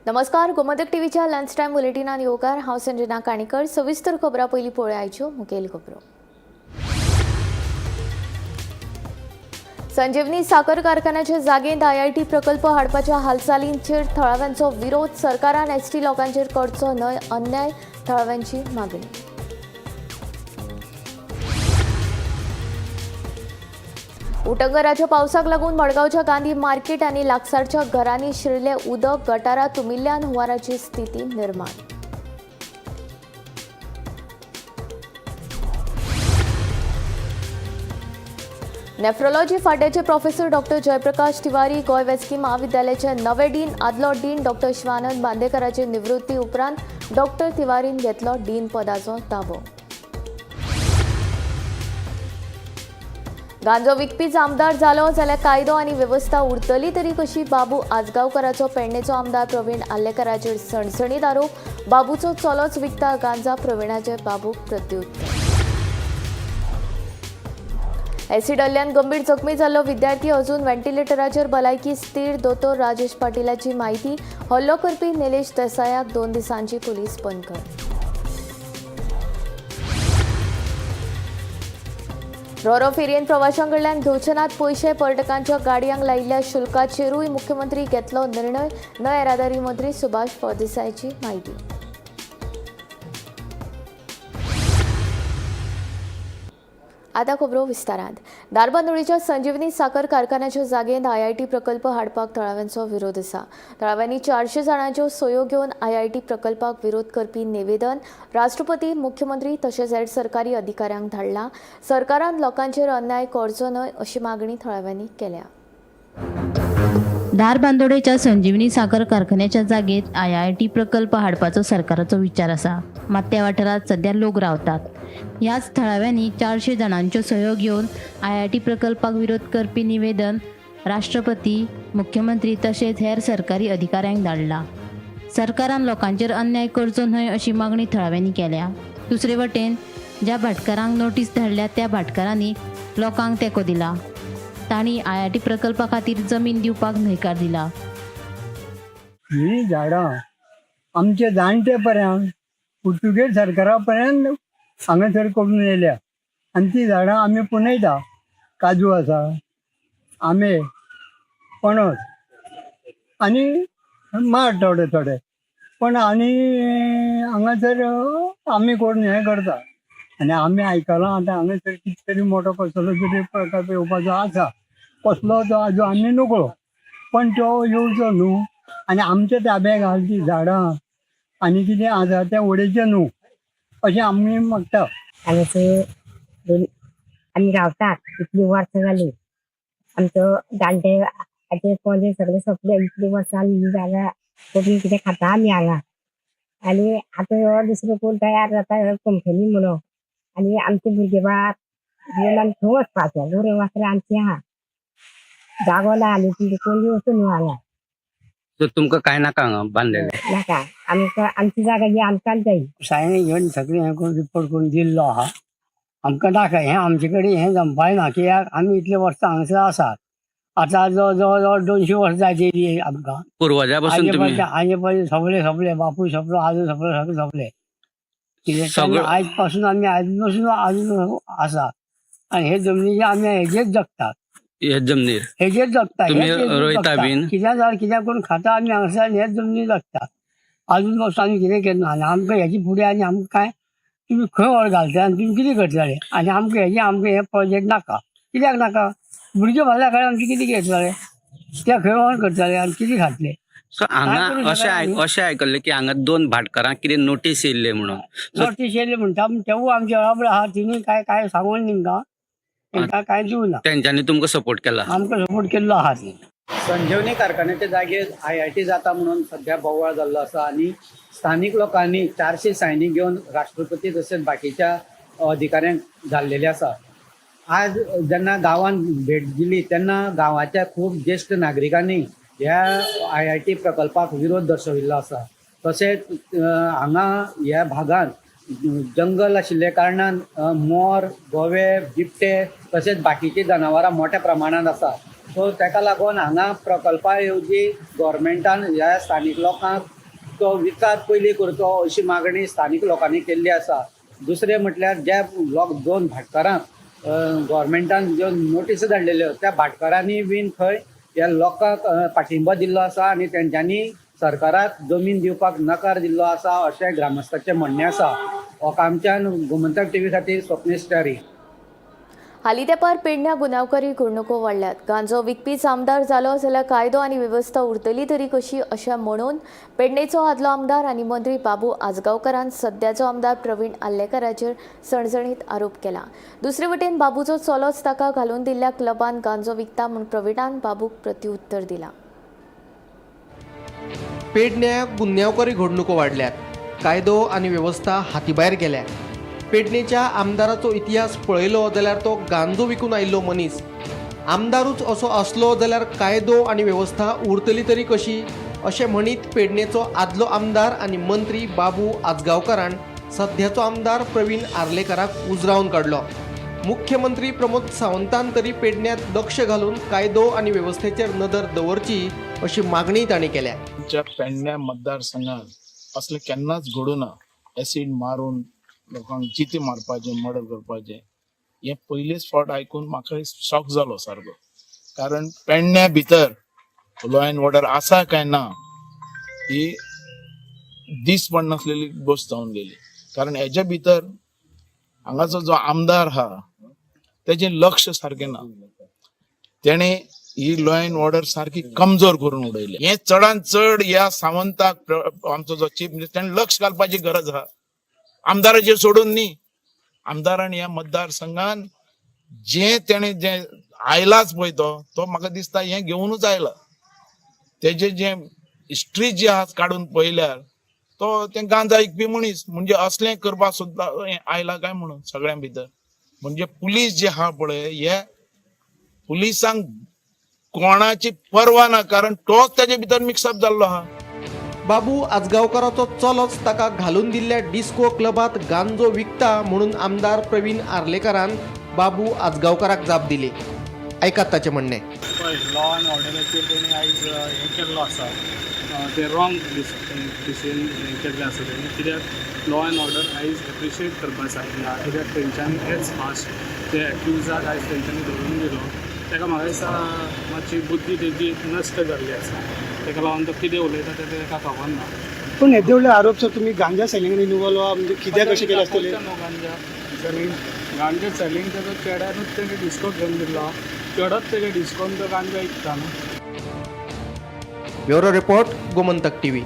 नमस्कार. गोमतक टीव्हीच्या lunch time बुलेटिनान येवकार. हांव संजना काणेकर. सविस्तर खबरां पयलीं पळोवया आयच्यो मुखेल खबरो. संजीवनी साखर कारखान्याच्या जागेंत IIT प्रकल्प हाडपाच्या हालचालींचेर थळाव्यांचो विरोध. सरकारान ST लोकांचेर करचो न्हय अन्याय, थळाव्यांची मागणी. उटंगराच्या पावसाक लागून मडगांवच्या गांधी मार्केट आनी लागसारच्या घरांनी शिरले उदक. गटारां तुमिल्ल्यान हुंवाराची स्थिती निर्माण. नेफ्रोलॉजी फाट्याचे प्रोफेसर डॉक्टर जयप्रकाश तिवारी गोंय वैजकी महाविद्यालयाचे नवे डीन. आदलो डीन डॉक्टर शिवानंद बांदेकराचे निवृत्ती उपरांत डॉक्टर तिवारीन घेतलो डीन पदाचो ताबो. गांजो विकपीच आमदार जालो जाल्यार कायदो आनी वेवस्था उरतली तरी कशी. बाबू आजगांवकाराचो पेडणेचो आमदार प्रवीण आल्लेकराचेर सणसणीत आरोप. बाबूचो चलोच विकता गांजा. प्रवीणाचे बाबूक प्रत्युत्तर. एसिड हल्ल्यान गंभीर जखमी जाल्लो विद्यार्थी अजून व्हेंटिलेटराचेर. भलायकी स्थिर. दोतोर राजेश पाटीलाची म्हायती. हल्लो करपी निलेश देसायाक 2 दिसांची पुलीस बंदखण. रोरो फेरयेन प्रवाशांकडल्यान घेवचे नात पयशे. पर्यटकांच्या गाडयांक लायिल्ल्या शुल्काचेरूय मुख्यमंत्री घेतलो निर्णय. नवे येरादारी मंत्री सुभाष फळदेसायची म्हायती. आता खबरो विस्तारांत. दारबांदोळीच्या संजीवनी साखर कारखान्याच्या जागेंत IIT प्रकल्प हाडपाक थळाव्यांचो विरोध आसा. थळाव्यांनी 400 जाणांच्यो सयो घेवन IIT प्रकल्पाक विरोध करपी निवेदन राष्ट्रपती, मुख्यमंत्री तशेंच हेर सरकारी अधिकाऱ्यांक धाडलां. सरकारान लोकांचेर अन्याय करचो न्हय अशी मागणी थळाव्यांनी केल्या. दारबांदोडेच्या संजीवनी साखर कारखान्याच्या जागेत IIT प्रकल्प हाडपाचो सरकाराचो विचार आसा. मात त्या वाठारांत सध्या लोक रावतात. ह्याच थळाव्यांनी 400 जाणांच्यो सयो घेवन IIT प्रकल्पाक विरोध करपी निवेदन राष्ट्रपती, मुख्यमंत्री तशेंच हेर सरकारी अधिकाऱ्यांक धाडलां. सरकारान लोकांचेर अन्याय करचो न्हय अशी मागणी थळाव्यांनी केल्या. दुसरे वटेन ज्या भाटकारांक नोटीस धाडल्या त्या भाटकारांनी लोकांक तेंको दिला. तांणी IIT प्रकल्पा खातीर जमीन दिवपाक न्हयकार दिला. ही झाडां आमचे जाणटे पर्यंत पुर्तुगेज सरकारा पर्यंत हांगासर करून येयल्या आनी ती झाडां आमी पुनयता. काजू आसा, आंबे, पणस आनी माड थोडे थोडे. पण आनी हांगासर आमी करून हें करता. आनी आमी आयकलां आतां हांगासर कितें तरी मोठो कसलो तरी प्रकल्प येवपाचो आसा. कसलो तो आजू आमी नकळो, पण तो येवचो न्हू. आनी आमच्या ताब्याक घाल ती झाडां आनी कितें आसा तें उडयचें न्हू अशें आमी मागता. हांगासर आमी रावतात इतलीं वर्सां जालीं. आमचो जाणटे आजे पणजे सगळे सोंपले. इतलीं वर्सां ही जागा करून कितें खाता आमी हांगा. आनी आतां हो दुसरो कोण तयार जाता कंपनी म्हणून. आनी आमचे भुरगे बाब घेवन आमी खंय वचपाचें. गोरवां वासरां आमचीं आहा. जागो ना आनी तुमकां कोण येवचो न्हू हांगा. तर तुमकां काय नाका हांगा बांदलेले. नाका आमकां आमची जागा ही आमकांच जाय. सायन घेवन सगळें हें करून रिपोर्ट करून दिल्लो आहा. आमकां नाका हें आमचे कडेन हें जमपाय ना. कित्याक आमी इतले वर्सां हांगासर आसात. आतां जवळ 200 वर्सां जायची आमकां. पूर्वजा पासून तुम्ही आजे पयलीं सगळे बापूय सोंपलो, आजू सोंपलो, सगळे सोंपले. कितें आयज पासून आमी आयज पासून आजून आसा. आनी हे जमनीचे आमी हेजेच जगतात. हे जमनीर हेजेच जगता. तुम्ही रोयता बीन? कित्याक जाल्यार कित्याक करून खाता आमी हांगासर आनी हेच जमनी जगता. आजून पासून आमी कितें केलें ना. आनी आमकां हेची फुडें आनी आमकां काय तुमी खंय व्हर घालता आनी तुमी कितें करतले. आनी आमकां हे प्रोजेक्ट नाका. कित्याक नाका. भुरगे भरल्या कडेन आमचे कितें घेतले ते खंय व्हर करतले आनी कितें घातले. सो हांगा अशें आयकल्लें की हांगा 2 भाटकारांक कितें नोटीस येयल्ले म्हणून. नोटीस येयले म्हणटा तेवूय आमचे बराबर आहा. तिणी काय सांगून तेंकां तेंकां काय दिवना. तेंच्यांनी तुमकां सपोर्ट केला. आमकां सपोर्ट केल्लो आहा. संजीवनी कारखान्याच्या जागेर IIT जाता म्हणून सध्या बोवाळ जाल्लो आसा. आनी स्थानीक लोकांनी 400 सायनी घेवन राष्ट्रपती तशेंच बाकीच्या अधिकाऱ्यांक धाडलेले आसा. आज जेन्ना गांवांत भेट दिली तेन्ना गांवाच्या खूब ज्येश्ठ नागरिकांनी ह्या IIT प्रकल्पाक विरोध दर्शविल्लो आसा. तशेंच हांगा ह्या भागांत जंगल आशिल्ले कारणान मोर, गोवे, बिबटे तशेंच बाकीची जनावरां मोठ्या प्रमाणात आसा. सो ताका लागून हांगा प्रकल्पा येवजी गव्हर्मेंटान ह्या स्थानीक लोकांक तो विचार पयलीं करचो अशी मागणी स्थानीक लोकांनी केल्ली आसा. दुसरें म्हटल्यार ज्या दोन भाटकारांक गव्हर्मेंटान ज्यो नोटीस धाडलेल्यो त्या भाटकारांनी बीन थंय ह्या लोकांक पाठिंबो दिल्लो आसा आनी तेंच्यांनी सरकाराक जमीन दिवपाक नकार दिल्लो आसा अशें ग्रामस्थांचें म्हणणें आसा. हो आमच्यान गोमंतक टीव्ही खातीर स्वप्नीश च्यारी. हालीं तेंपार पेडण्या गुन्यांवकारी घडणुको वाडल्यात. गांजो विकपीच आमदार जालो जाल्यार कायदो आनी वेवस्था उरतली तरी कशी अशें म्हणून पेडणेचो आदलो आमदार आनी मंत्री बाबू आजगांवकारान सद्याचो आमदार प्रवीण आल्लेकराचेर सणसणीत आरोप केला. दुसरे वटेन बाबूचो चलोच ताका घालून दिल्ल्या क्लबान गांजो विकता म्हूण प्रवीणान बाबूक प्रत्युत्तर दिलां. पेडण्या गुन्यांवकारी घडणुको वाडल्यात. कायदो आनी वेवस्था हातीभायर गेल्या. पेडणेच्या आमदाराचो इतिहास पळयलो जाल्यार तो गांजो विकून आयिल्लो मनीस. आमदारूच असो आसलो जाल्यार कायदो आनी वेवस्था उरतली तरी कशी अशें म्हणीत पेडणेचो आदलो आमदार आनी मंत्री बाबू आजगांवकारान सध्याचो आमदार प्रवीण आर्लेकराक उजरावन काडलो. मुख्यमंत्री प्रमोद सावंतान तरी पेडण्यात लक्ष घालून कायदो आनी वेवस्थेचेर नदर दवरची अशी मागणी तांणी केल्या. आमच्या पेडण्या मतदारसंघात असले केन्नाच घडूं ना. एसीड मारून लोकांक जिते मारपाचे, मर्डर करपाचे हे पयलेच फावट आयकून म्हाका शॉक जालो सारको. कारण पेडण्या भितर लॉ अँड ऑर्डर आसा काय ना ही दीस पडनासलेली गोष्ट जावन गेली. कारण हेच्या भितर हांगाचो जो आमदार हा तेजें लक्ष सारकें ना. तेणे ही लॉ अँड ऑर्डर सारकी कमजोर करून उडयली. हे चडान चड ह्या सावंताक आमचो जो चीफ मिनिस्टर ताणें लक्ष घालपाची गरज आहा. आमदाराचेर सोडून न्ही, आमदारान ह्या मतदारसंघान जे आयलाच पळय तो म्हाका दिसता हे घेवनूच आयला. तेजे जे हिस्ट्री जी आहा काडून पळयल्यार तो तें गांजा विकपी मनीस म्हणजे असलें करपाक सुद्दां आयला काय म्हणून सगळ्यां भितर. म्हणजे पुलीस जे आहा पळय हे पुलिसांक कोणाची पर्वा ना, कारण तोच तेजे भितर मिक्सअप जाल्लो आहा. बाबू आजगांवकाराचो चलोच ताका घालून दिल्ल्या डिस्को क्लबात गांजो विकता म्हणून आमदार प्रवीण आर्लेकरान बाबू आजगांवकाराक जाप दिली. ऐकात ताचें म्हणणें. लॉ अँड ऑर्डराचेर तेणी आयज हें केल्लो आसा ते रॉंग डिसिजन हें केल्लें आसा तेणी. कित्याक लॉ अँड ऑर्डर आयज एप्रिशिएट करपाक जाय. कित्याक तेंच्यांनी हेच फास्ट ते एक्युजाक आयज तेंच्यांनी धरून दिलो. ताका म्हाका दिसता मातशी बुद्धी तेजी नश्ट जाल्ली आसा. ताका लागून तो कितें उलयता तें ताका खबर ना. पण येदे व्हडले आरोप सर तुम्ही गांजा सेलिंग रिन्यूवल म्हणजे कित्याक अशें केलें आसतलें? गांजा सेलिंग तेजो चेड्यानूच तेणें डिस्को घेवन दिलो. चेडोच तेगे डिस्कोन तो गांजा विकता न्हू. Bureau report Gomantak TV.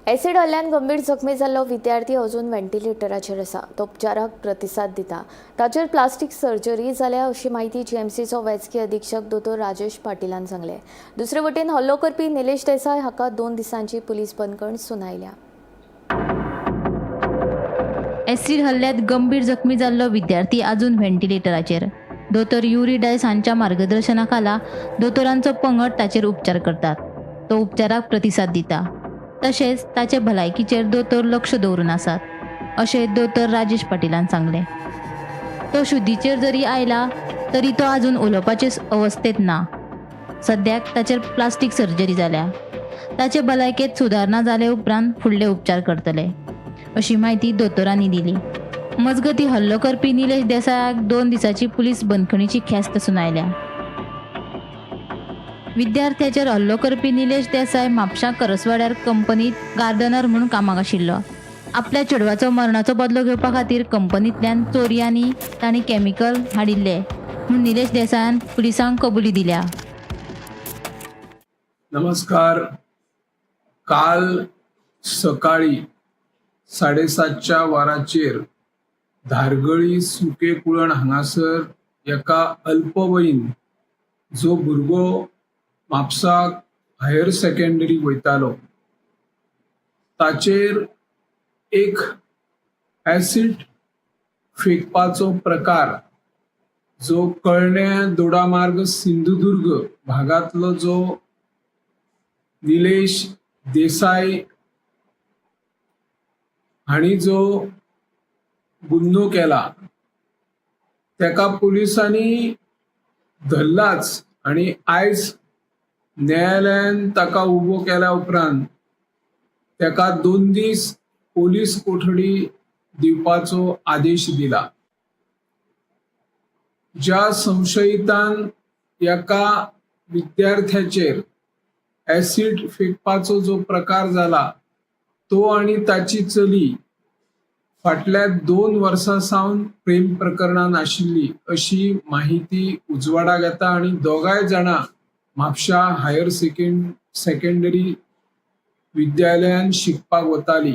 Acid हल्ल्यान गंभीर जखमी जाल्लो विद्यार्थी अजून व्हेंटिलेटराचेर आसा. तो उपचाराक प्रतिसाद दिता. ताचेर प्लास्टीक सर्जरी जाल्या अशी माहिती जीएमसीचो वैजकी अधीक्षक दोतोर राजेश पाटीलान सांगले. दुसरे वटेन हल्लो करपी निलेश देसाय हाका 2 दिसांची पुलीस बंदखण सुनायल्या. एसिड हल्ल्यात गंभीर जखमी जाल्लो विद्यार्थी अजून व्हेंटिलेटराचेर. दोतोर युरी डायस हांच्या मार्गदर्शनाखाला दोतोरांचो पंगड ताचेर उपचार करतात. तो उपचाराक प्रतिसाद दिता. तशेंच ताचे भलायकीचेर दोतोर लक्ष दवरून आसात अशें दोतोर राजेश पाटीलान सांगलें. तो शुद्धीचेर जरी आयला तरी तो अजून उलोवपाचे अवस्थेत ना. सद्याक ताचेर प्लास्टीक सर्जरी जाल्या. ताचे भलायकेत सुदारणा जाले उपरांत फुडले उपचार करतले अशी माहिती दोतोरांनी दिली. मजगती हल्लो करपी निलेश देसायाक 2 दिसाची पुलीस बंदखणीची ख्यास्त सुनायल्या. विद्यार्थ्याचेर हल्लो करपी निलेश देसाय म्हापशां करसवाड्यार कंपनीत गार्डनर म्हणून कामाक आशिल्लो. आपल्या चेडवाचो मरणाचो बदलो घेवपा खातीर कंपनींतल्यान चोरी आनी तांणी कॅमिकल हाडिल्ले म्हूण निलेश देसायान पुलिसांक कबुली दिल्या. नमस्कार. काल सकाळी 7:30च्या वाराचेर धारगळी सुके कुळण हांगासर एका अल्पवयीन जो भुरगो म्हापसाक हायर सेकंडरी वयतालो ताचेर एक ॲसिड फेकपाचो प्रकार जो कळण्या दोडामार्ग सिंधुदुर्ग भागातलो जो निलेश देसाय हाणी जो गुन्हो केला तेका पुलिसांनी धरलाच आणि आयज न्यायालयान ताका उबो केल्या उपरांत ताका 2 दीस पोलीस कोठडी दिवपाचो आदेश दिला. ज्या संशयितान एका विद्यार्थ्याचेर ऍसिड फेकपाचो जो प्रकार जाला तो आणि ताची चली फाटल्या 2 वर्सां सावन प्रेम प्रकरणान आशिल्ली अशी माहिती उजवाडाक येता आणि दोगांय जाणां म्हापशा हायर सेकंडरी विद्यालयान शिकपाक वताली.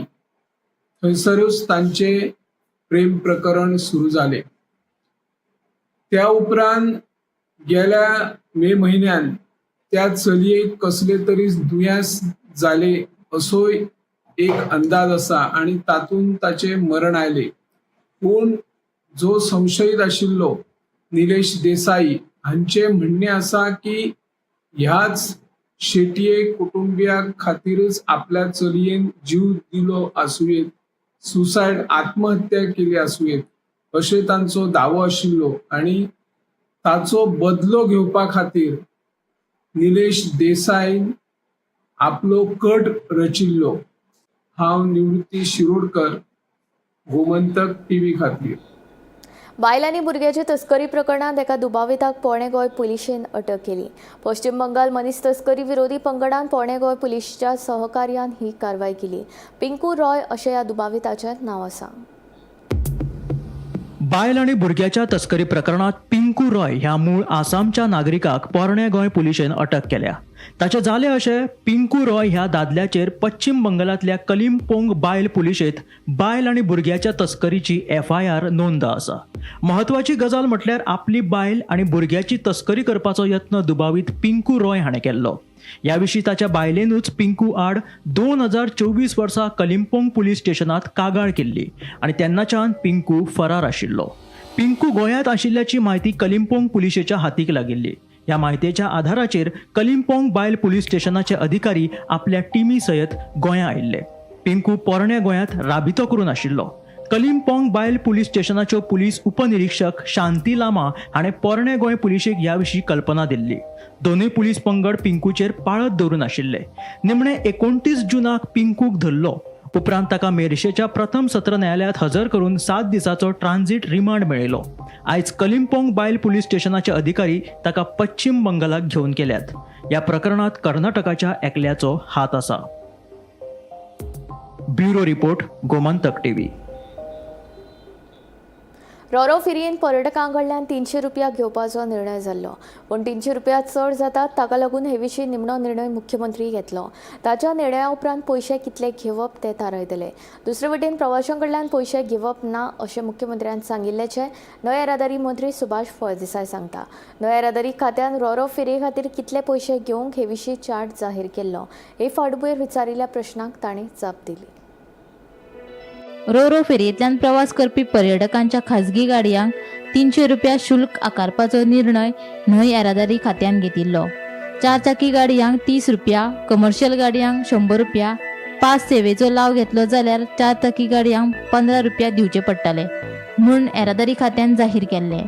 थंयसरूच तांचे प्रेम प्रकरण सुरू जाले. त्या उपरांत गेल्या मे म्हयन्यान त्या चलयेक कसले तरी दुयेंस जाले असोय एक अंदाज आसा आणि तातूंत ताचे मरण आयले. पूण जो संशयीत आशिल्लो निलेश देसाई हांचे म्हणणे आसा की ह्याच शेटये कुटुंबिया खातीरच आपल्या चलयेन जीव दिलो आसुयेत, सुसायड आत्महत्या केली आसुयेत अशें तांचो दावो आशिल्लो आणि ताचो बदलो घेवपा खातीर निलेश देसाईन आपलो कट रचिल्लो. हांव निवृत्ती शिरोडकर, गोमंतक टीव्ही खातीर. बायल आनी भुरग्याचे तस्करी प्रकरणात एका दुबाविताक पोरणे गोंय पुलिशेन अटक केली. पश्चिम बंगाल मनीस तस्करी विरोधी पंगडान पोरणे गोंय पुलिसच्या सहकार्यान ही कारवाय केली. पिंकू रॉय अशें ह्या दुबाविताचें नांव आसा. बायल आणि भुरग्याच्या तस्करी प्रकरणात पिंकू रॉय ह्या मूळ आसामच्या नागरिकाक पोरणे गोंय पुलिशेन अटक केल्या. ताचे जाले अशें पिंकू रॉय ह्या दादल्याचेर पश्चिम बंगालांतल्या कलिंपोंग बायल पुलिशेंत बायल आनी भुरग्याच्या तस्करीची FIR नोंद आसा. महत्वाची गजाल म्हटल्यार आपली बायल आनी भुरग्याची तस्करी करपाचो यत्न दुबावीत पिंकू रॉय हाणें केल्लो. ह्या विशीं ताच्या बायलेनूच पिंकू आड 2024 वर्सा कलिंपोंग पुलीस स्टेशनात कागाळ केल्ली आनी तेन्नाच्यान पिंकू फरार आशिल्लो. पिंकू गोंयांत आशिल्ल्याची म्हायती कलिंपोंग पुलिशेच्या हातीक लागिल्ली. ह्या म्हायतेच्या आधाराचेर कलिंपोंग बायल पुलीस स्टेशनाचे अधिकारी आपल्या टिमी सयत गोंयां आयिल्ले. पिंकू पोरण्या गोंयांत राबितो करून आशिल्लो. कलिंपोंग बायल पुलीस स्टेशनाच्यो पुलीस उपनिरीक्षक शांती लामा हाणें पोरणे गोंय पुलिशेक ह्या विशीं कल्पना दिल्ली. दोनूय पुलीस पंगड पिंकूचेर पाळत दवरून आशिल्ले. निमणे 29 जूनाक पिंकूक धरलो. उपरांत ताका मेर्शेच्या प्रथम सत्र न्यायालयात हजर करून 7 दिसाचो ट्रान्झीट रिमांड मेळयलो. आयज कलिंपोंग बायल पुलीस स्टेशनाचे अधिकारी ताका पश्चिम बंगालाक घेवन गेल्यात. ह्या प्रकरणात कर्नाटकाच्या एकल्याचो हात आसा. Bureau report, Gomantak TV. Roro फेरयेन पर्यटकां कडल्यान 300 रुपया घेवपाचो निर्णय जाल्लो. पूण 300 रुपया चड जातात ताका लागून हे विशीं निमणो निर्णय मुख्यमंत्री घेतलो. ताच्या निर्णया उपरांत पयशे कितले घेवप ते थारायतले. दुसरे वटेन प्रवाशां कडल्यान पयशे घेवप ना अशें मुख्यमंत्र्यान सांगिल्ल्याचें न्हंय येरादारी मंत्री सुभाष फळदेसाय सांगता. न्हंय येरादारी खात्यान रोरो फेरये खातीर कितले पयशे घेवंक हे विशीं चार्ट जाहीर केल्लो. हे फाटभुंयेर विचारिल्ल्या प्रश्नांक तांणी जाप दिली. रोरो फेरयेंतल्यान प्रवास करपी पर्यटकांच्या खाजगी गाडयांक 300 रुपया शुल्क आकारपाचो निर्णय न्हंय येरादारी खात्यान घेतिल्लो. 4 चाकी गाडयांक 30 रुपया, कमर्शियल गाडयांक 100 रुपया, पास सेवेचो लाव घेतलो जाल्यार 4 चाकी गाडयांक 15 रुपया दिवचे पडटले म्हूण येरादारी खात्यान जाहीर केल्ले.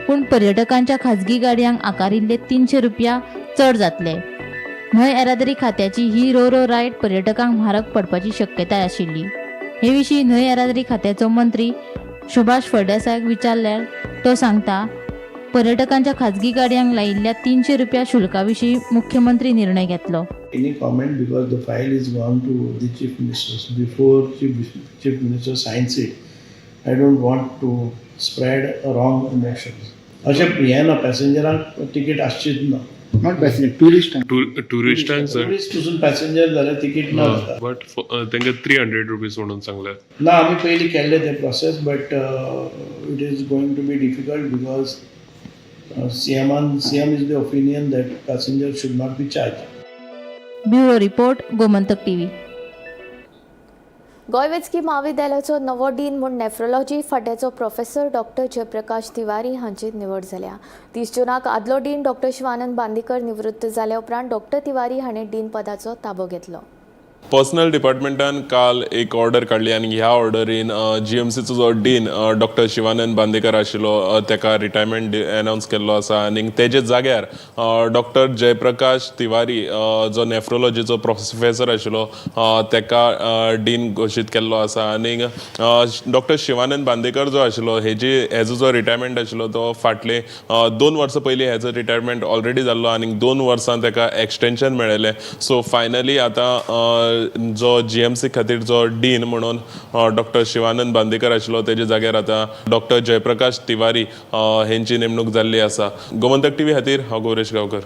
पूण पर्यटकांच्या खाजगी गाडयांक आकारिल्ले 300 रुपया चड जातले. न्हंय येरादारी खात्याची ही रोरो रायड पर्यटकांक म्हारग पडपाची शक्यताय आशिल्ली. हे विशीं न्हंय येरादारी खात्याचो मंत्री सुभाष फळदेसायाक विचारल्यार तो सांगता, पर्यटकांच्या खाजगी गाडयांक लायिल्ल्या 300 रुपया शुल्का विशीं मुख्यमंत्री निर्णय घेतलो. Any comment because the file is gone to the chief ministers before chief minister signs it. I don't want to spread wrong emotions. अशें हे ना पॅसेंजरांक तिकीट आसचीच ना. नॉट पॅसेंजर, टुरिस्ट टुरिस्टांक टुरिस्ट पसून पॅसेंजर जाल्यार तिकीट ना जाता. बट तांकां 300 rupees म्हणून सांगल्यात. ना आमी पयलीं केल्ले ते process but it is going to be difficult because CM is the opinion that passenger should not be charged. Bureau report, Gomantak TV. Goa वैजकी महाविद्यालयाचो नवो डीन म्हूण नेफ्रोलॉजी फाट्याचो प्रोफेसर डॉक्टर जयप्रकाश तिवारी हांची निवड जाल्या. 30 जूनाक आदलो डीन डॉक्टर शिवानंद बांदेकर निवृत्त जाल्या उपरांत डॉक्टर तिवारी हाणें डीन पदाचो ताबो घेतलो. पर्सनल डिपार्टमेंटान काल एक ऑर्डर काडली आनी ह्या ऑर्डरीन GMCचो जो डीन डॉक्टर शिवानंद बांदेकर आशिल्लो ताका रिटायरमेंट अनावन्स केल्लो आसा आनी तेजे जाग्यार डॉक्टर जयप्रकाश तिवारी जो नेफ्रोलॉजीचो प्रोफेसर आशिल्लो ताका डीन घोशीत केल्लो आसा आनी डॉक्टर शिवानंद बांदेकर जो आशिल्लो हेजो जो रिटायरमेंट आशिल्लो तो फाटले 2 वर्सां पयलीं हेजो रिटायरमेंट ऑलरेडी जाल्लो आनी 2 वर्सां ताका एक्सटेंशन मेळिल्लें. सो फायनली आतां जो GMC खातीर जो डीन म्हणून डॉक्टर शिवानंद बांदेकर आशिल्लो तेजे जाग्यार आतां डॉक्टर जयप्रकाश तिवारी हेंची नेमणूक जाल्ली आसा. गोमंतक TV खातीर हांव गौरेश गांवकर.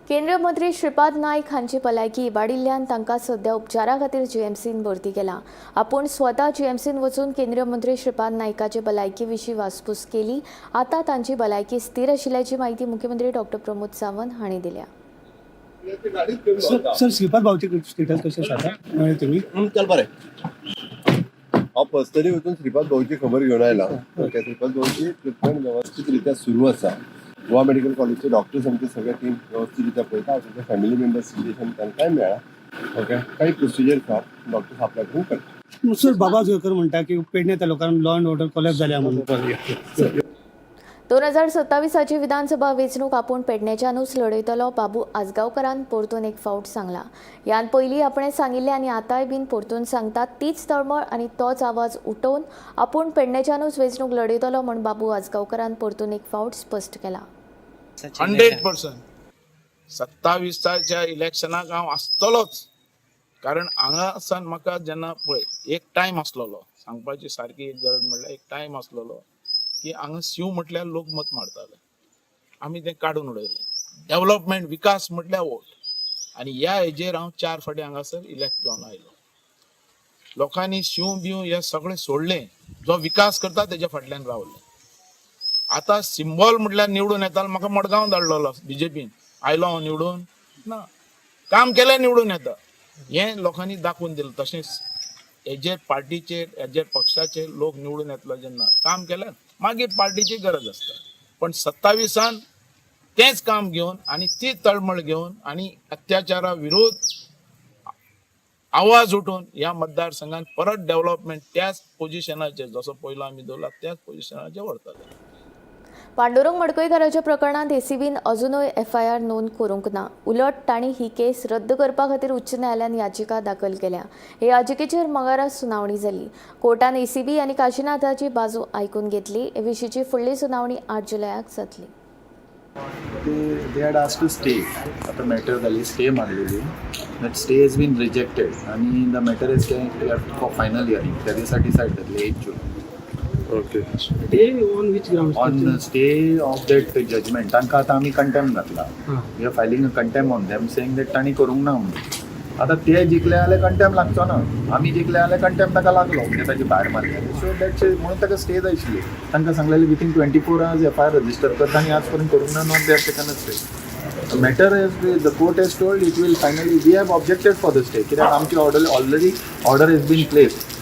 केंद्रीय मंत्री श्रीपाद नाईक हांची भलायकी इबाडिल्ल्यान तांकां सध्या उपचारा खातीर GMCन भरती केला. आपूण स्वता GMCन वचून केंद्रीय मंत्री श्रीपाद नाईकाचे भलायकी विशीं वासपूस केली. आतां तांची भलायकी स्थिर आशिल्ल्याची माहिती मुख्यमंत्री डॉक्टर प्रमोद सावंत हांणी दिल्या. सर श्रीपाद भाऊची स्टेटस कशी आसा म्हळ्यार तुमी चल बरें हांव पर्सनली वचून श्रीपाद भाऊची खबर घेवन आयला. ओके, श्रीपाद भाऊची ट्रिटमेंट व्यवस्थीत रित्या सुरू आसा. गोवा मेडिकल कॉलेजचे डॉक्टर्स आमचे सगळे टीम व्यवस्थीत रित्या पळयता. हांव तुमच्या फॅमिली मेंबर्स सिच्युएशन तांकांय मेळ्ळा. ओके, काही प्रोसिजर आसा डॉक्टर्स आपल्या करून करता. सर बाबा जोकर म्हणटा की पेडण्याच्या लोकांना लॉ अँड ऑर्डर कोलॅप्स जाल्या म्हणून 2027 विधानसभा वेंचणूक आपूण पेडण्याच्यानूच लढयतलो बाबू आजगांवकारान परतून एक फावट सांगला. ह्यान पयलीं आपणें सांगिल्लें आनी आतांय बीन परतून सांगतात तीच तळमळ आनी तोच आवाज उठोवन आपूण पेडण्याच्यानूच वेंचणूक लढयतलो म्हण बाबू आजगांवकारान परतून एक फावट स्पश्ट केला. 100% 27च्या इलेक्शनाक हांव आसतलोच. कारण हांगासान म्हाका जेन्ना पळय एक टायम आसलोलो, सांगपाची सारकी एक गरज म्हणल्यार एक टायम आसलोलो की हांगा शिव म्हटल्यार लोक मत मारताले. आमी तें काडून उडयलें. डेव्हलपमेंट विकास म्हटल्यार वोट. आनी ह्या हेजेर हांव 4 फावटी हांगासर इलेक्ट जावन आयलो. लोकांनी शिव बिव हे सगळें सोडलें. जो विकास करता तेज्या फाटल्यान रावले. आतां सिंबॉल म्हटल्यार निवडून येतालो. म्हाका मडगांव धाडलेलो BJPन. आयलो हांव निवडून ना, काम केलें निवडून येता. हें लोकांनी दाखोवन दिलें. तशेंच हेजेर पार्टीचेर हेजेर पक्षाचेर लोक निवडून येतलो जेन्ना काम केलें मागीर पार्टीची गरज आसता. पण 27 तेच काम घेवन आनी ती तळमळ घेवन आनी अत्याचारा विरोध आवाज उठोवन ह्या मतदारसंघात परत डेव्हलपमेंट त्याच पोझिशनाचेर जसो पयलो आमी दवरला त्याच पोझिशनाचेर व्हरतले. पांडुरंग मडकयकाराच्या प्रकरणात ACBन अजूनय FIR नोंद करूंक ना. उलट तांणी ही केस रद्द करपा खातीर उच्च न्यायालयान याचिका दाखल केल्या. हे याचिकेचेर मंगळारा सुनावणी जाली. कोर्टान ACB आनी काशीनाथाची बाजू आयकून घेतली. हे विशींची फुडली सुनावणी 8 जुलयाक जातली. They had asked to stay. आता मॅटर झाली स्टे मारलेली. That stay has been rejected आणि the matter is for final hearing. त्यासाठी डिसाईड जातले 8 June. Okay, stay on which grounds? On stay of that judgment. तांकां आतां आमी कंटेम घातला. We are filing a contempt on them saying that तांणी करूंक ना म्हणून. आतां ते जिखले जाल्यार कंटेम लागचो ना. आमी जिखले जाल्यार कंटेम ताका लागलो म्हणजे ताची भायर मारलेले. सो दॅट म्हणून ताका स्टे जाय आशिल्ली. तांकां सांगलेलें विथीन 24 hours FIR रजिस्टर करता आनी आज पर्यंत करूंक ना. Not they have taken a stay. Matter the court has told it will finally we have objected for the stay. कित्याक आमची already order has been placed.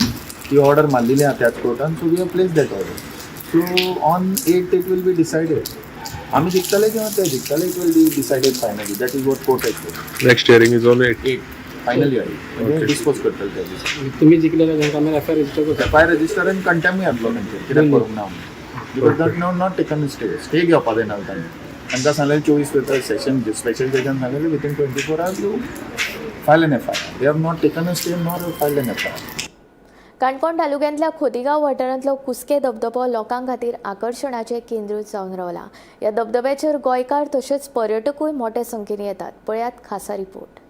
ती ऑर्डर मारलेली आहा त्याच कोर्टान. So we have place that order. So on 8 it will be decided. आमी जिखतले किंवा ते जिखतले it will be decided finally. That is what court has told. Next hearing is on 8 final hearing म्हणजे डिस्पोज करतले त्या दिसा. तुम्ही जिखलेल्या तांकां आमी FIR रजिस्टर करता. FIR रजिस्टर आनी कंटेमूय घातलो तांचेर. कित्याक करूंक ना because that not taken stay. Stay घेवपा जायना तांणी. तांकां सांगलेलें 24 पेपर सेशन स्पेशल जजान सांगलेलें within 24 hours you file an FIR. They have not taken a stay nor file an FIR. Canacona तालुक्यांतल्या खोतीगांव वाठारांतलो कुस्के धबधबो लोकां खातीर आकर्शणाचें केंद्र जावन रावला. ह्या धबधब्याचेर गोंयकार तशेंच पर्यटकूय मोठ्या संख्येन येतात. पळयात खासा रिपोर्ट.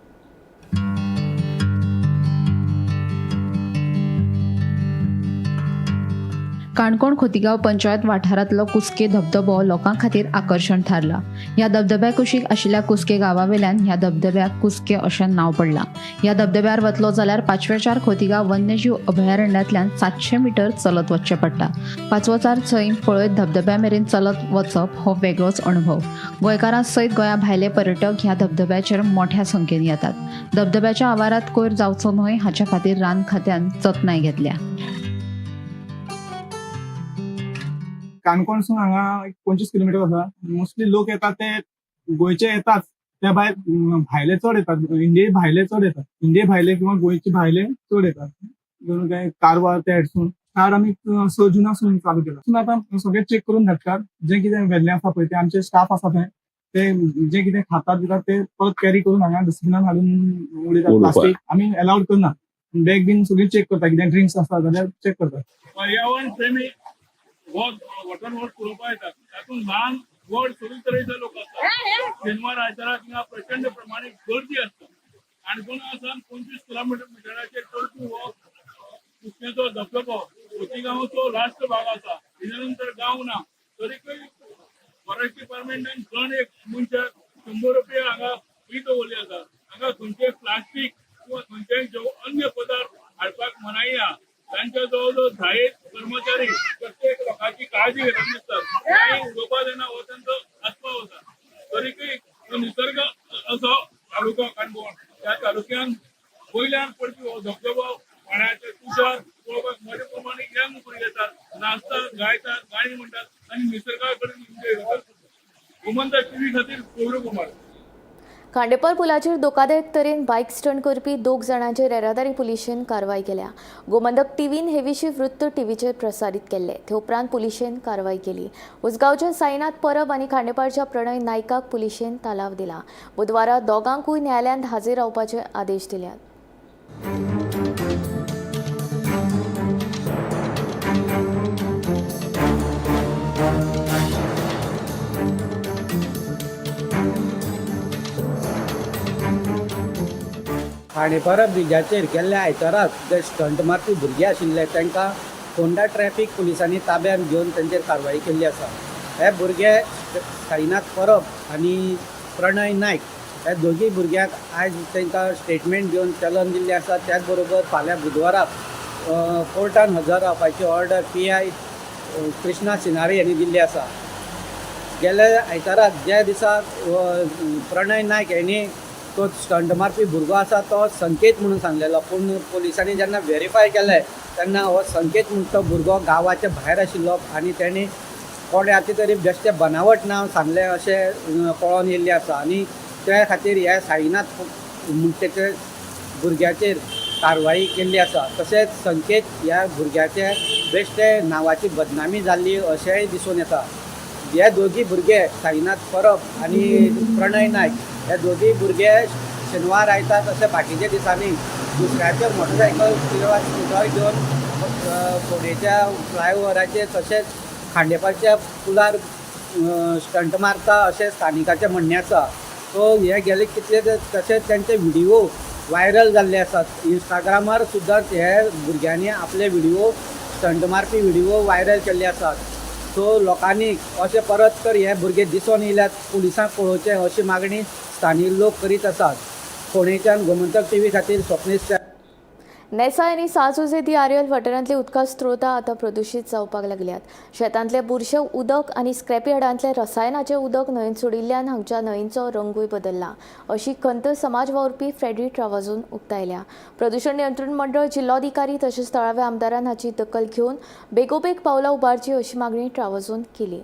काणकोण खोतीगांव पंचायत वाठारांतलो कुस्के धबधबो लोकां खातीर आकर्शण थारला. ह्या धबधब्या कुशीक आशिल्ल्या कुस्के गांवावेल्यान ह्या धबधब्याक कुस्के अशें नांव पडलां. ह्या धबधब्यार वतलो जाल्यार 5वेचार खोतीगांव वन्यजीव अभयारण्यातल्यान 700 मीटर चलत वचचें पडटा. 5वचार थंय पळयत धबधब्या मेरेन चलत वचप हो वेगळोच अणभव. गोंयकारां सयत गोंया भायले पर्यटक ह्या धबधब्याचेर मोठ्या संख्येन येतात. धबधब्याच्या आवारात कोयर जावचो न्हय हाचे खातीर रान खात्यान जतनाय घेतल्या. काणकोणसून हांगा 25 किलोमीटर आसा. मोस्टली लोक येतात ते गोंयचे येतात त्या भायर भायले चड येतात, इंडिये भायले चड येतात, इंडिये भायले किंवा गोंयचे भायले चड येतात. जणू काय कारवार त्या हेडसून कार्ड आमी 6 जुनासून चालू केला. आतां सगळे चेक करून धाडटात. जे कितें व्हेल्लें आसा पळय ते आमचे स्टाफ आसा थंय, ते जे कितें खातात बितात ते परत कॅरी करून हांगा डस्टबिनान हाडून उडयतात. प्लास्टीक आमी अलाउड करना. बॅग बीन सगळी चेक करता, कितें ड्रिंक्स आसा जाल्यार चेक करतात. पर्यावरण प्रेमी वॉटर वॉट पळोवपा येतात. तातूंत ल्हान व्हड सगळे तरेचे लोक असतात. शेनवार आयतारा थिंगा प्रचंड प्रमाणे गर्दी असता. काणकोणासान 25 किलोमिटराचेर टोलटू हो कुसकेचो धबधबो खोतीगांवचो लास्ट भाग आसा. तेच्या नंतर गांव ना. तरीकय फॉरेस्ट डिपार्टमेंटान जण एक मनशाक 100 रुपया हांगा फी दवरली आसा. हांगा खंयचेय प्लास्टीक किंवा खंयचेय अन्य पदार्थ हाडपाक मनाई आहा. तांच्या जवळ 10 कर्मचारी प्रत्येक लोकांची काळजी घेतात दिसतात. काही उडोवपा जायना हो तांचो आस्पाव आसा. तरीकय तो निसर्ग असो तालुका काणकोण, त्या तालुक्यान वयल्यान पडपी हो धबधबो पाण्याचे तुषार पळोवपाक मजा प्रमाणे यंग भुरगे येतात, नाचतात, गायतात, गाणी म्हणटात आनी निसर्गा कडेन एन्जॉय करतात. गोमंतक टीव्ही खातीर गौरव कुमार. खांडेपार पुलाचेर धोकादायक तरेन बायक स्टंट करपी 2 जाणांचेर येरादारी पुलिशेन कारवाय केल्या. गोमंतक टीव्हीन हे विशीं वृत्त टीव्हीचेर प्रसारीत केल्ले. ते उपरांत पुलिशेन कारवाय केली. उसगांवच्या साईनाथ परब आनी खांडेपारच्या प्रणय नायकाक पुलिशेन तालाव दिला. बुधवारा दोगांकूय न्यायालयांत हाजीर रावपाचे आदेश दिल्यात. खांडेपारा ब्रिजाचेर गेल्ल्या आयताराक जे स्टंट मारपी भुरगे आशिल्ले तांकां फोंडा ट्रॅफिक पुलिसांनी ताब्यांत घेवन तांचेर कारवाई केल्ली आसा. हे भुरगे साईनाथ परब आनी प्रणय नायक हे दोगी भुरग्यांक आयज तांकां स्टेटमेंट घेवन चलन दिल्लें आसा. त्याच बरोबर फाल्यां बुधवाराक कोर्टान हजर रावपाची ऑर्डर PI कृष्णा सिनारी हांणी दिल्ली आसा. गेल्या आयताराक ज्या दिसा प्रणय नायक हांणी तो स्टंट मारपी भुरगो आसा तो संकेत म्हणून सांगलेलो, पूण पुलिसांनी जेन्ना व्हेरीफाय केलें तेन्ना हो संकेत म्हणून तो भुरगो गांवाच्या भायर आशिल्लो आनी तेणी कोणाचे तरी बेश्टें बनावट नांव सांगलें अशें कळोन येयल्लें आसा. आनी त्या खातीर ह्या साईनाथ म्हणटे भुरग्याचेर कारवाई केल्ली आसा. तशेंच संकेत ह्या भुरग्याचे बेश्टे नांवाची बदनामी जाल्ली अशेंय दिसून येता. हे दोगी भुरगे साईनाथ परब आनी प्रणय नायक हे दोगी भुरगे शेनवार आयतार तशें बाकीच्या दिसांनी दुसऱ्याचे मोटरसायकल किंवा स्कुटर घेवन फोंडेच्या फ्लायओव्हराचेर तशेंच खांडेपारच्या पुलार स्टंट मारता अशें स्थानिकाचें म्हणणें आसा. सो हे गेले कितले तशेंच तांचे व्हिडिओ व्हायरल जाल्ले आसात. इंस्टाग्रामार सुद्दां हे भुरग्यांनी आपले व्हिडिओ स्टंट मारपी व्हिडिओ व्हायरल केल्ले आसात. सो लोकांनी अशें परत तर हे भुरगे दिसून येयल्यात पुलिसांक पळोवचे अशी मागणी स्थानीक लोक करीत आसात. फोंडेच्यान गोमंतक टीव्ही खातीर स्वप्नीश. नेसाय आनी साजुजे दी आर्यल वाठारांतली उदका स्त्रोतां आतां प्रदुशीत जावपाक लागल्यात. शेतांतले बुरशे उदक आनी स्क्रॅप यार्डांतले रसायनाचें उदक न्हंयेंत सोडिल्ल्यान हांगच्या न्हंयेचो रंगूय बदलला अशी खंत समाज वावुरपी फ्रेडरी ट्रावाजून उक्तायल्या. प्रदूषण नियंत्रण मंडळ, जिल्लोधिकारी तशेंच थळाव्या आमदारान हाची दखल घेवन बेगोबेग पावलां उबारची अशी मागणी ट्रावाजून केली.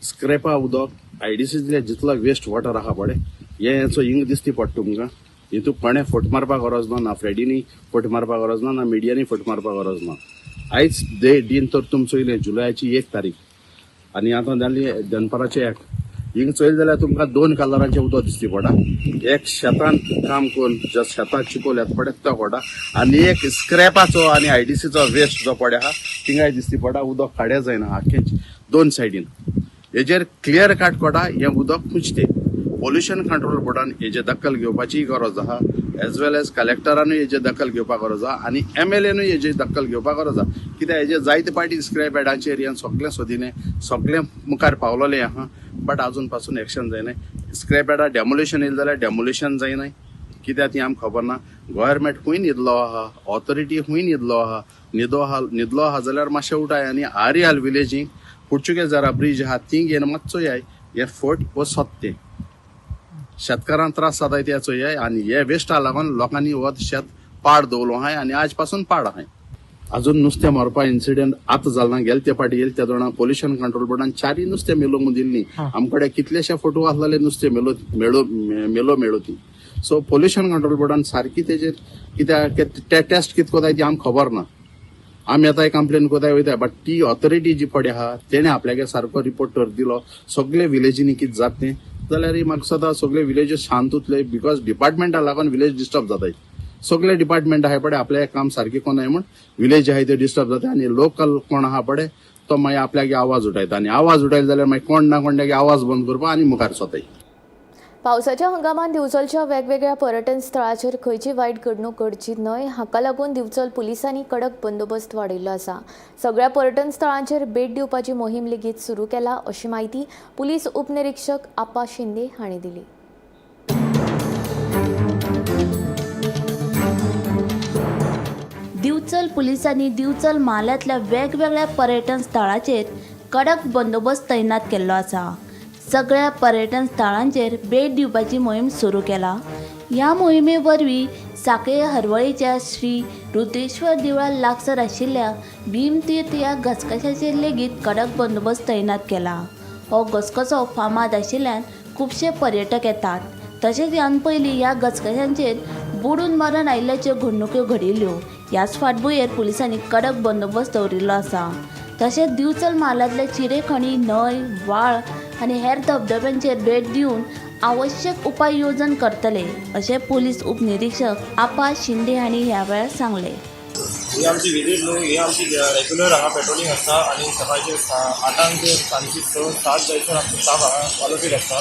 स्क्रॅपा उदक IDCतले जितलो वेस्ट वॉटर आहा पळय हेचो इंग दिसती पडटा तुमकां. हितून कोणें फट मारपाक गरज ना फ्रेडीनी फट मारपाक गरज ना मिडियानी फट मारपाक गरज ना. आयज दिन तर तुमी चोयलें जुलयाची 1 तारीख आनी आतां जाली दनपाराचे 1. हिंग चोयल जाल्यार तुमकां 2 कलरांचें उदक दिसती पडा. एक शेतान काम करून जस्ट शेतांत चिकोल येता पडे तो पडा आनी एक स्क्रॅपाचो आनी IDCचो वेस्ट जो पडे आहा थिंगाय दिसती पडा. उदक काड्या जायना आख्खेच 2 सायडीन. हेजेर क्लियर काट कोडा हें उदक पुंजते. पोल्युशन कंट्रोल बोर्डान हेजे दखल घेवपाची गरज आहा, एज वेल एज कलेक्टरानूय हेजे दखल घेवपाक गरज आहा आनी MLAनूय हेजे दखल घेवपाक गरज आहा. कित्याक हेजे जायते पाटी स्क्रॅप यार्डाचेर हें सगळें सोदिलें, सगळें मुखार पावलेलें आहा बट आजून पासून एक्शन जायनाय. स्क्रॅप यार्डां डेमोलिशन येयलें जाल्यार डेमोलिशन जायनाय. कित्याक ती आमकां खबर ना. गव्हर्मेंट खूंय न्हिदलो आहा, ऑथॉरिटी खूंय न्हिदलो आहा. न्हिदलो आहा जाल्यार मातशें उठाय आनी आर्याल विलेजीक पुर्चुगेजारा ब्रिज आहा ती घेवन मातसो येयाय. हे फोर्ट हो सोत्तें शेतकारांक त्रास जाताय ते चोयाय आनी हे वेस्टा लागून लोकांनी हो शेत पाड दवरलो आहाय आनी आज पासून पाड आहाय. अजून नुस्तें मारपा इन्सिडेंट आतां जालना. गेले ते फाटी येयले त्या दोना पोल्युशन कंट्रोल बोर्डान 4 नुस्तें मेलोवंक दिल्लीं. आमकडे कितलेशे फोटो आसलेले नुस्तें मेलो ती. सो पोल्युशन कंट्रोल बोर्डान सारकी तेजेर कित्याक ते टेस्ट कितें कोताय ती आमकां खबर ना. आमी आतां कंप्लेन कोताय वयताय बट ती ऑथॉरिटी जी पडे आहा तेणे आपल्याक सारको रिपोर्ट दिलो. सगळे विलेजींनी कितें जाता तें जाल्यार म्हाका सदां सगळे विलेजीस शांत उरले बिकॉज डिपार्टमेंटा लागून विलेज डिस्टर्ब जाताय. सगळे डिपार्टमेंट आहाय पडे आपल्या काम सारकें कोनाय म्हण विलेज आहाय ते डिस्टर्ब जाता आनी लोकल कोण आहा पडे तो मागीर आपल्याक आवाज उठयता आनी आवाज उठयलो जाल्यार मागीर कोण ना कोण आवाज बंद करपा आनी मुखार सोताय. पावसाच्या हंगामात दिवचलच्या वेगवेगळ्या पर्यटन स्थळांचेर खंयची वायट घडणूक घडची न्हय हाका लागून दिवचल पुलिसांनी कडक बंदोबस्त वाडयल्लो आसा. सगळ्या पर्यटन स्थळांचेर भेट दिवपाची मोहीम लेगीत सुरू केला अशी माहिती पुलीस उपनिरीक्षक आपा शिंदे हांणी दिली. दिवचल पुलिसांनी दिवचल म्हालांतल्या वेगवेगळ्या पर्यटन स्थळांचेर कडक बंदोबस्त तैनात केल्लो आसा. सगळ्या पर्यटन स्थळांचेर भेट दिवपाची मोहीम सुरू केला. ह्या मोहिमे वरवीं सांखळे हरवळेच्या श्री रुद्रेश्वर देवळा लागसार आशिल्ल्या भीमतीर्थ ह्या घसकशाचेर लेगीत कडक बंदोबस्त तैनात केला. हो घसकसो फामाद आशिल्ल्यान खुबशे पर्यटक येतात. तशेंच ह्यान पयलीं ह्या घसकशांचेर बुडून मरण आयिल्ल्याच्यो घडणुको घडिल्ल्यो. ह्याच फाटभुंयेर पुलिसांनी कडक बंदोबस्त दवरिल्लो आसा. तशेंच दिवचल म्हालांतले चिरेखणी, न्हंय, व्हाळ आनी हेर धबधब्यांचेर भेट दिवन आवश्यक उपाय येवजण करतले अशें पुलीस उपनिरीक्षक आपा शिंदे हांणी ह्या वेळार सांगलें. ही आमची विजीट न्हू, ही आमची रेग्युलर हांगा पेट्रोलिंग आसता आनी सकाळचे 8 ते सांजची 7 जायसर आमचो स्टाफ हांगा अलॉकेट आसता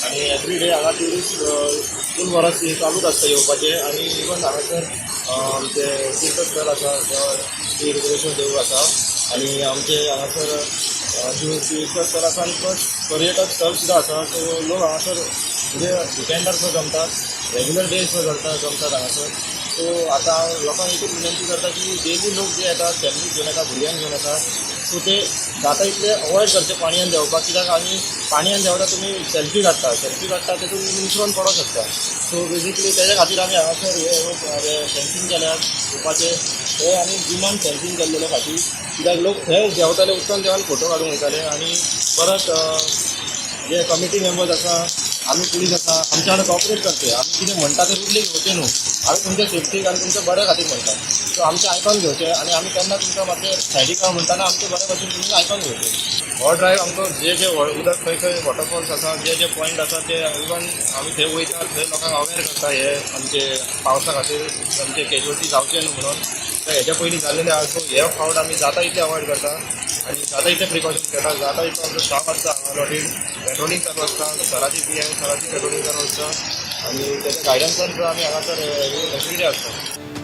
आनी एवरीडे हांगा ट्युरिस्ट 2 वरां चालूच आसता येवपाचें. आनी इवन हांगासर आमचे तीर्थस्थळ आसा श्री रुद्रेश्वर देवूळ आसा आनी आमचे हांगासर तीर्थस्थळ आसा आनी प्लस पर्यटक स्थळ सुद्दां आसा. सो लोक हांगासर म्हणजे विकेंडार जमतात, रेग्युलर डेज जमतात हांगासर. सो आतां हांव लोकांक एकूच विनंती करता की डेली लोक जे येतात फॅमिली घेवन येतात, भुरग्यांक घेवन येतात, सो ते जाता इतले अवॉयड करचे पाणयान देंवपाक. कित्याक आनी पाणयान देंवता तुमी सेल्फी काडटा तेतून निसरून पडोंक शकता. सो बेजिकली तेज्या खातीर आमी हांगासर हे फेन्सींग केल्यात येवपाचें हे आनी जिमान फेन्सींग केल्लेले फाटीं. कित्याक लोक हे देंवताले उत्तम देवान फोटो काडूंक वयताले आनी परत जे कमिटी मेंबर्स आसा आमी पुलीस आसा आमच्या वांगडा कॉपरेट करचे. आमी कितें म्हणटा ते रुडली घेवचे न्हू. आमी तुमच्या सेफ्टीक आनी तुमच्या बऱ्या खातीर म्हणटा. सो आमचें आयकून घेवचें आनी आमी केन्ना तुमकां मातशें सायडीक म्हणटाना आमचें बऱ्या भशेन तुमी आयकून घेवचें. हो ड्रायव्ह आमकां जे उदक खंय वॉटरफॉल्स आसा जे पॉयंट आसा ते इवन आमी थंय वयतात, थंय लोकांक अवेअर करता हे आमचे पावसा खातीर आमचे कॅज्युअलिटी जावचे न्हू म्हणून. हेच्या पयलीं जाल्लेले आसा. सो हे फावट आमी जाता इतले अवॉयड करता आनी जाता इतले प्रिकॉशन्स घेता. जाता इतलो आमचो स्टाफ आसता हांगा ऑलरेडी पेट्रोलिंग चालू आसता. सराची पी आनी सराची पेट्रोलिंग चालू आसता आनी तेच्या गायडन्सान आमी हांगासर एवरीडे आसता.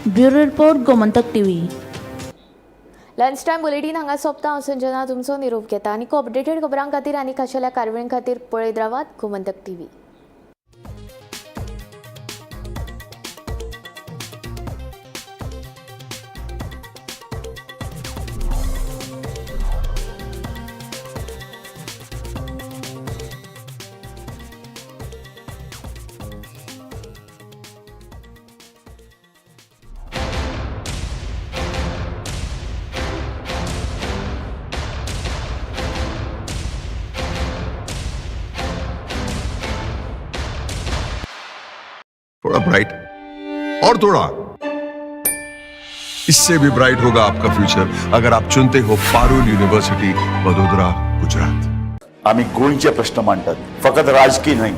Bureau report Gomantak TV. Lunch time bulletin हांगा सोंपता. हांव संजना तुमचो निरोप घेता आनी अपडेटेड खबरां खातीर आनी खाशेल्या कारवळीं खातीर पळयत रावात गोमंतक टीव्ही. थोड़ा ब्राइट और थोड़ा, इससे भी ब्राइट होगा आपका फ्यूचर अगर आप चुनते हो पारुल यूनिवर्सिटी वडोदरा, गुजरात. आम्ही गोंयचे प्रश्न मांडटात, फकत राजकीय न्हय,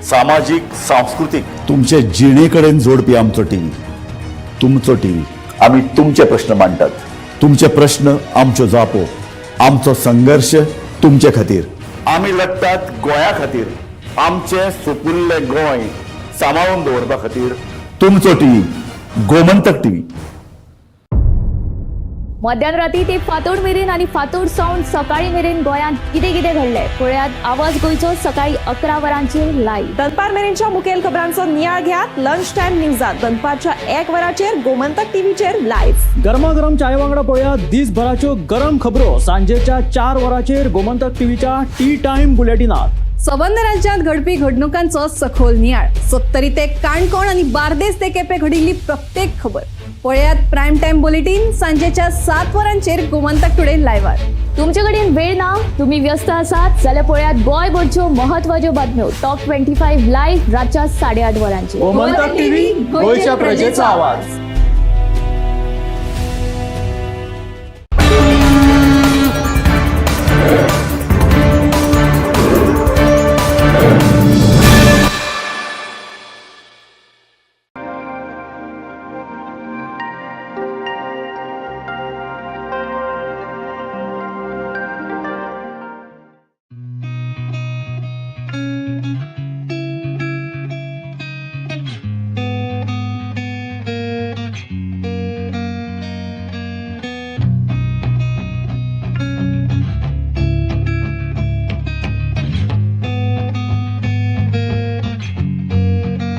सामाजिक सांस्कृतिक. तुमचे जिणेकडेन जोडपी आमचो टीव्ही, तुमचो टीव्ही. आम्ही तुमचे प्रश्न मांडटात. तुमचे प्रश्न आमच्यो जापो, आमचो संघर्ष तुमचे खातीर. आम्ही लढटात गोंया खातीर. आमचे सोपुल्ले गोंय सांबाळून दवरपा खातीर. तुमचो टीव्ही, गोमंतक टीव्ही. मध्यानराती ते फातोड मेरेन आणि फातोड सावन सकाळी मेरेन गोंयांत कितें कितें घडलें पळयात आवाज गोंयचो सकाळी 11 वरांचेर लायव्ह. दनपार मेरेनच्या मुखेल खबरांचो नियाळ घेयात लंच टायम न्यूजात दनपारच्या 1 वराचेर गोमंतक टीव्हीचेर लायव्ह. गरमागरम चाय वांगडा पळयात दिसभराच्यो गरम खबरो सांजेच्या 4 वरांचेर गोमंतक टीव्हीच्या टी टाइम बुलेटिनात. संबंध राज्यांत घडपी घडणुकांचो सखोल नियाळ 70 ते काणकोण आणि बार्देस ते केपें घडिल्ली प्रत्येक खबर पळयात प्रायम टाइम बुलेटिन सांजेच्या 7 वरांचेर गोमंतक टुडे लायव्हार. तुमचे कडेन वेळ ना, तुम्ही व्यस्त आसात जाल्यार पळयात गोंयभरच्यो म्हत्वाच्यो बातम्यो टॉप 25 लायव्ह रातच्या 8:30 वरांचेर. गोमंतक टीव्ही गोंयच्या प्रजेचो आवाज.